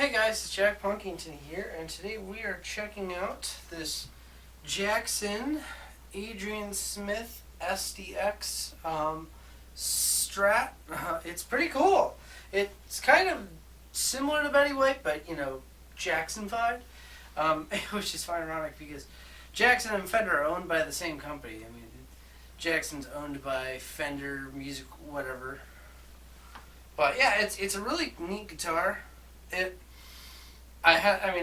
Hey guys, it's Jack Punkington here, and today we are checking out this Jackson Adrian Smith SDX Strat. It's pretty cool. It's kind of similar to Betty White, but Jackson-fied, which is quite ironic because Jackson and Fender are owned by the same company. I mean, Jackson's owned by Fender Music, whatever. But yeah, it's a really neat guitar.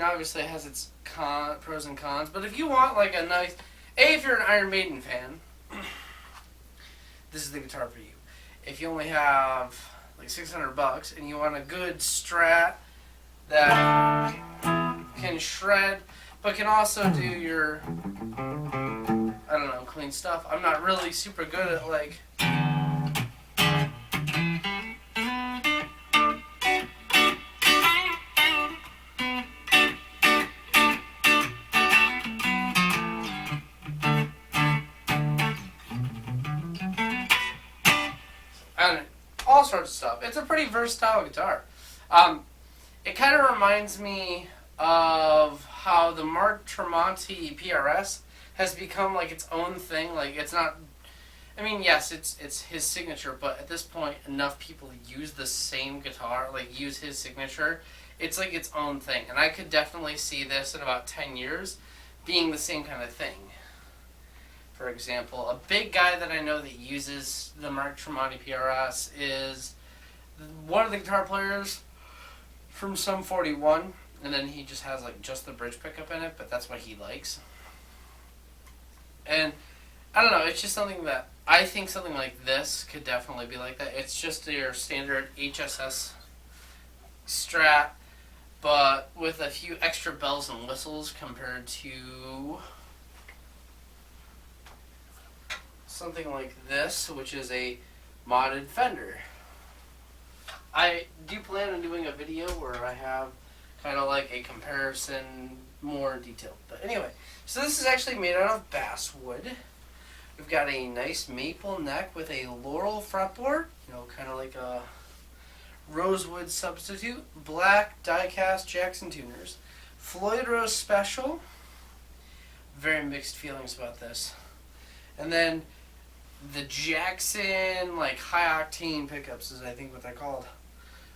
Obviously it has its pros and cons, but if you want like a nice, if you're an Iron Maiden fan, this is the guitar for you. If you only have like $600 and you want a good Strat that can shred, but can also do your, clean stuff. I'm not really super good at like and all sorts of stuff. It's a pretty versatile guitar. It kind of reminds me of how the Mark Tremonti PRS has become like its own thing. Like it's not, yes, it's his signature, but at this point enough people use the same guitar, like use his signature. It's like its own thing. And I could definitely see this in about 10 years being the same kind of thing. For example, a big guy that I know that uses the Mark Tremonti PRS is one of the guitar players from Sum 41, and then he just has like just the bridge pickup in it, but that's what he likes. And I don't know, it's just something that I think something like this could definitely be like that. It's just your standard HSS Strat, but with a few extra bells and whistles compared to something like this, which is a modded Fender. I do plan on doing a video where I have kind of like a comparison more detailed. But anyway, so this is actually made out of basswood. We've got a nice maple neck with a laurel fretboard, kind of like a rosewood substitute. Black die-cast Jackson tuners. Floyd Rose Special. Very mixed feelings about this. And then the Jackson high octane pickups is I think what they're called.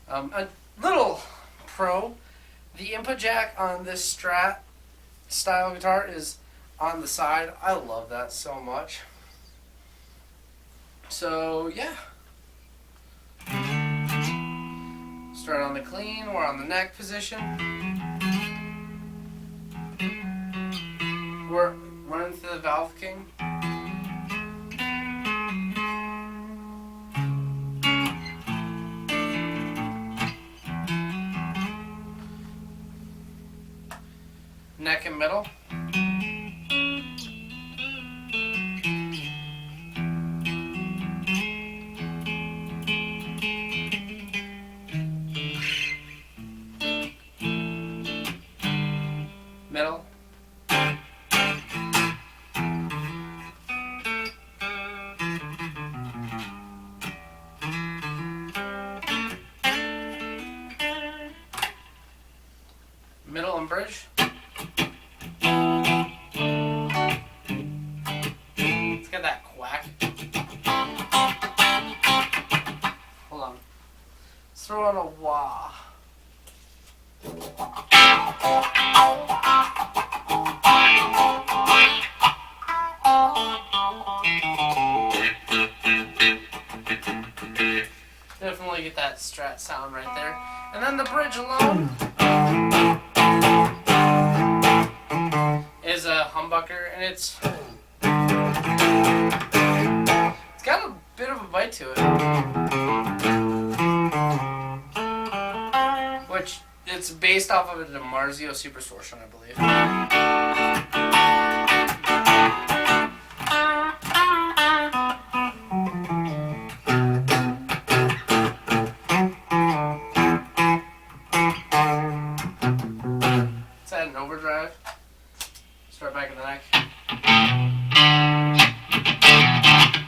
A little pro, the input jack on this Strat style guitar is on the side. I love that so much. So yeah. Start on the clean, we're on the neck position. We're running through the Valve King. Neck and middle. Middle. Middle and bridge. Let's get that quack. Hold on. Let's throw on a wah. Definitely get that Strat sound right there. And then the bridge alone is a humbucker, and it's got a bit of a bite to it, which it's based off of a DiMarzio Superstortion, I believe. Let's add an overdrive. Start back in the neck.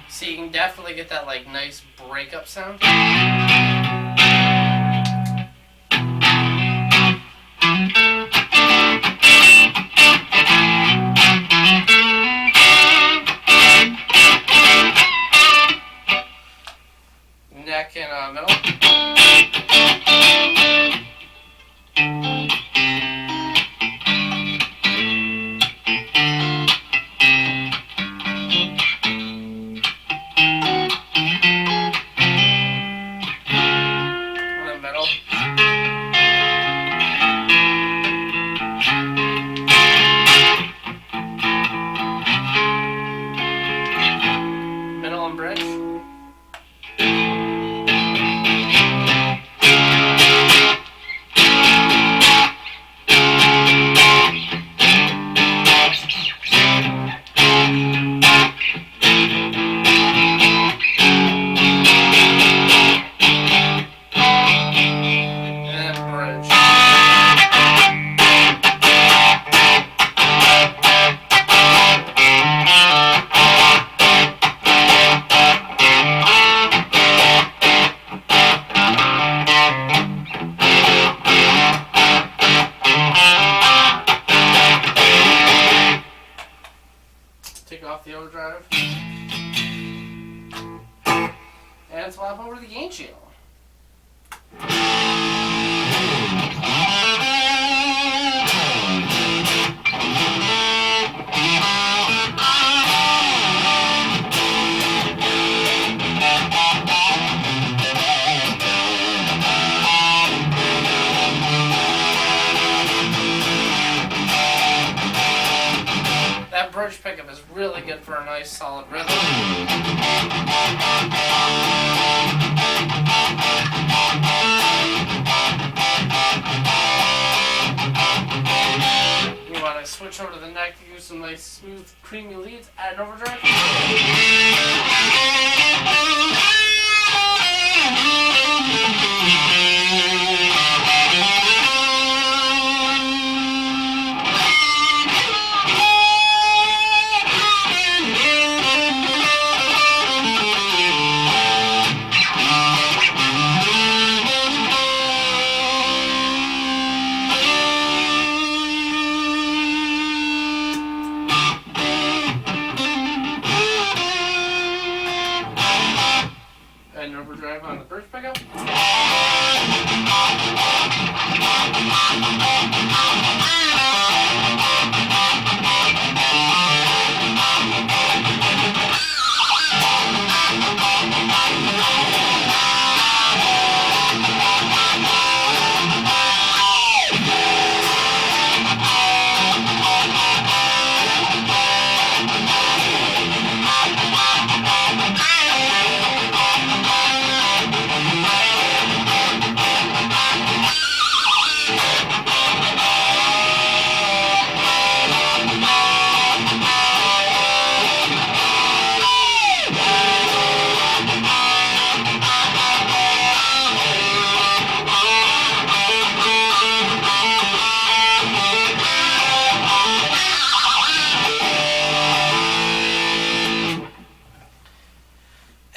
So you can definitely get that nice breakup sound. Middle and bridge. Take off the overdrive and swap over to the gain channel. That bridge pickup is really good for a nice solid rhythm. You want to switch over to the neck to use some nice smooth creamy leads, add an overdrive. Add an overdrive on the bridge pickup.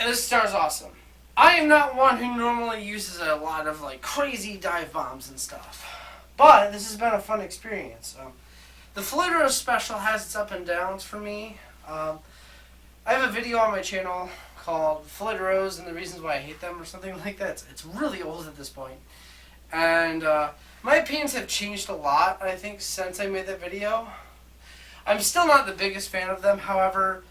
And this guitar is awesome. I am not one who normally uses a lot of like crazy dive bombs and stuff, but this has been a fun experience. The Floyd Rose special has its up and downs for me. I have a video on my channel called Floyd Rose and the Reasons Why I Hate Them or something like that. It's really old at this point. And my opinions have changed a lot, I think, since I made that video. I'm still not the biggest fan of them, however,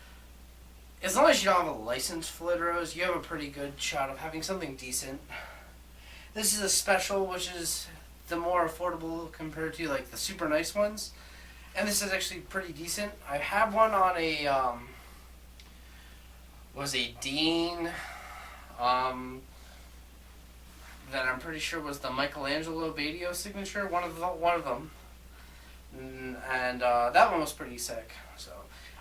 as long as you don't have a licensed Floyd Rose, you have a pretty good shot of having something decent. This is a special, which is the more affordable compared to like the super nice ones. And this is actually pretty decent. I have one on a, was a Dean, that I'm pretty sure was the Michelangelo Badio signature, one of them. And that one was pretty sick. So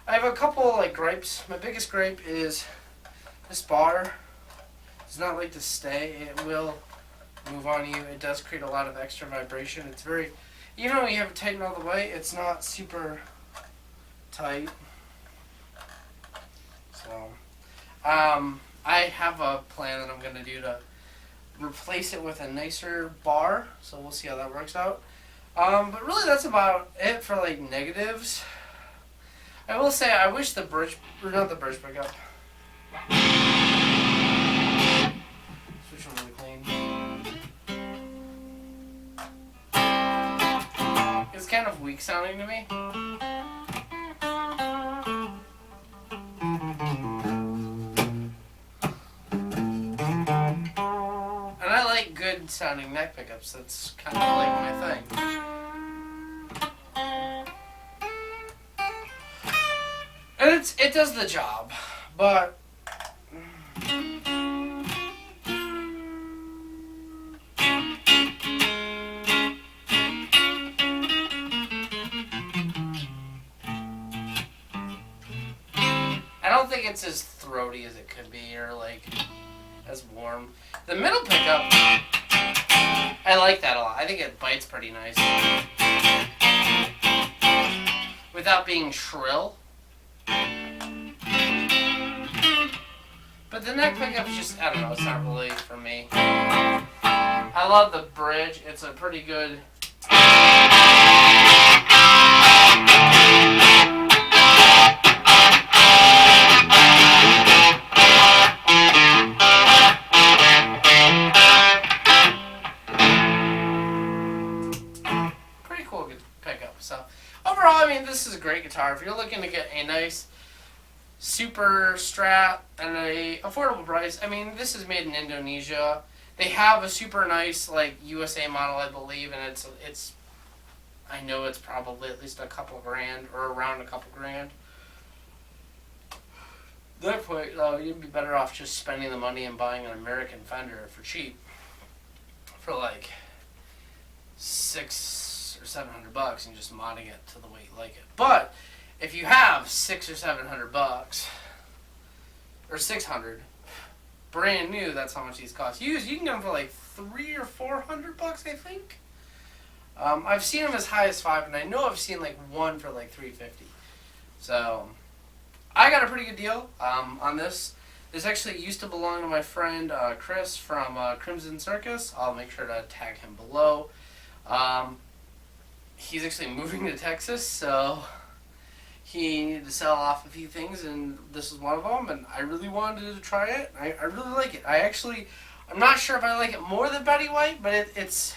I have a couple like gripes. My biggest gripe is this bar does not like to stay. It will move on you. It does create a lot of extra vibration. It's very, even when you have it tightened all the way, it's not super tight. So I have a plan that I'm going to do to replace it with a nicer bar. So we'll see how that works out. But really that's about it for like negatives. I will say I wish the bridge, or not the bridge pickup. Switch over to clean. It's kind of weak sounding to me. And I like good good sounding neck pickups. That's kind of like my thing. And it does the job, but I don't think it's as throaty as it could be, or like as warm. The middle pickup, I like that a lot. I think it bites pretty nice without being shrill. But the neck pickup is just, I don't know, it's not really for me. I love the bridge. It's a pretty good... pretty cool pickup. So, overall, I mean, this is a great guitar. If you're looking to get a nice super Strat and a affordable price, I mean, this is made in Indonesia. They have a super nice like USA model, I believe, and it's I know it's probably at least a couple grand or around a couple grand. At that point, you'd be better off just spending the money and buying an American Fender for cheap, for like $600 or $700, and just modding it to the way you like it. But if you have $600 or $700 or $600, brand new, that's how much these cost. Used, you can get them for like $300 or $400, I think. I've seen them as high as $500, and I know I've seen like one for like $350. So I got a pretty good deal on this. This actually used to belong to my friend Chris from Crimson Circus. I'll make sure to tag him below. He's actually moving to Texas, so he needed to sell off a few things, and this is one of them, and I really wanted to try it. I really like it. I'm not sure if I like it more than Betty White, but it's,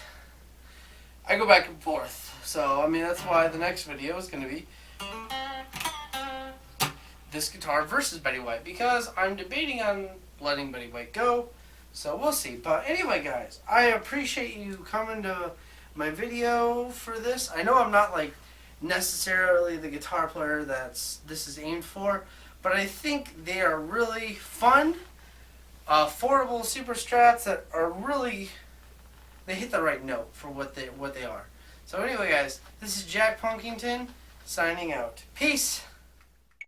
I go back and forth. So, I mean, that's why the next video is going to be this guitar versus Betty White, because I'm debating on letting Betty White go, so we'll see. But anyway, guys, I appreciate you coming to my video for this. I know I'm not like necessarily the guitar player this is aimed for, but I think they are really fun, affordable super strats that are really, they hit the right note for what they are. So anyway, guys, this is Jack Punkington signing out. Peace.